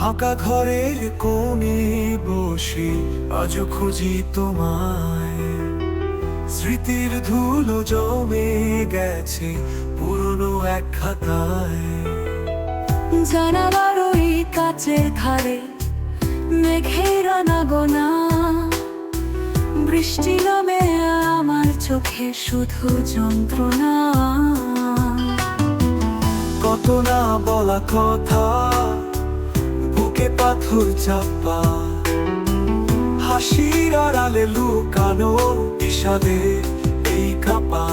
ফাঁকা ঘরের কোণে বসে আজও খুঁজি তোমায়। স্মৃতির ধুলো জমে গেছে পুরনো এক খাতায়। জানালার ওই কাছে ধারে মেঘের আনাগোনা, বৃষ্টি নামে আমার চোখে শুধু যন্ত্রণা। কত না বলা কথা, বুকে পাথর চাপা, হাসির আড়ালে লুকানো বিষাদে এই কাপা।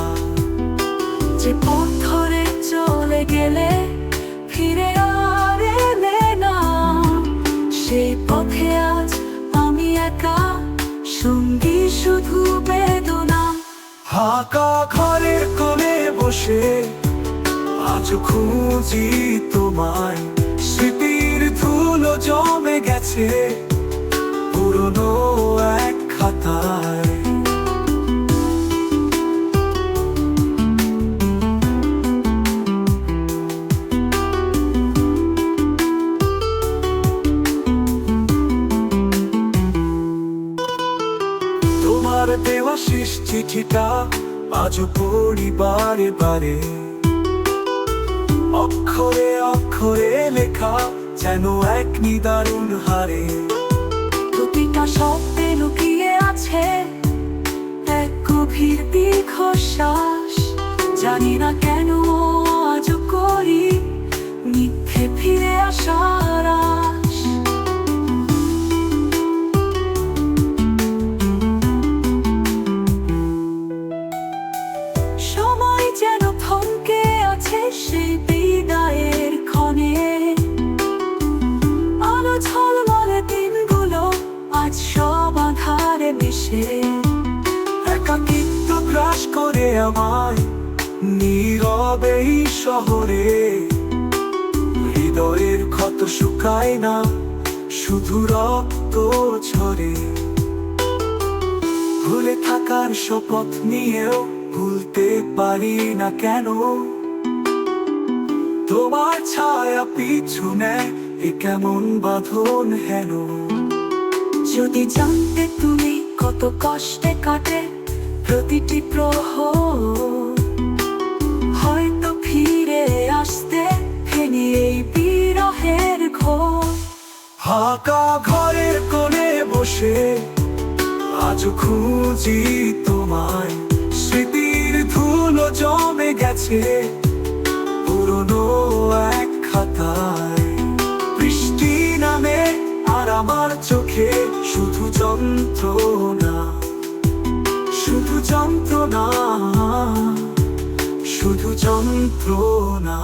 যে পথ ধরে চলে গেলে ফিরে আর এলে না, সেই পথে আজ আমি একা, সঙ্গী শুধু বেদনা। ফাঁকা ঘরের কোণে বসে আজও খুঁজি তোমায়। স্মৃতির ধুলো জমে গেছে পুরনো এক খাতায়। তোমার দেওয়া শেষ চিঠিটা আজও পড়ি বারে বারে। অক্ষরে অক্ষরে লেখা যেন এক নিদারুণ হারে। প্রতিটা শব্দে লুকিয়ে আছে এক গভীর দীর্ঘশ্বাস। জানি না কেন আজও করি মিথ্যে ফিরে আসার আশ। সময় যেন থমকে আছে সেই বিদায়ের ক্ষণে। আলো ঝলমলে দিনগুলো আজ সব আঁধারে মিশে। একাকিত্ব গ্রাস করে আমায় নীরবে এই শহরে। হৃদয়ের ক্ষত শুকায় না, শুধু রক্ত ঝরে। ভুলে থাকার শপথ নিয়েও ভুলতে পারি না কেন। তোমার ছায়া পিছু নেয় এ কেমন বাঁধন হেন। যদি জানতে তুমি কত কষ্টে কাটে প্রতিটি প্রহর, হয়তো ফিরে আসতে ফেনি এই বিরহের ঘোর। ফাঁকা ঘরের কোণে বসে আজও খুঁজি তোমায়। স্মৃতির ধুলো জমে গেছে পুরনো এক খাতায়। বৃষ্টি নামে আর আমার চোখে শুধু যন্ত্রণা, শুধু যন্ত্রণা, শুধু যন্ত্রণা।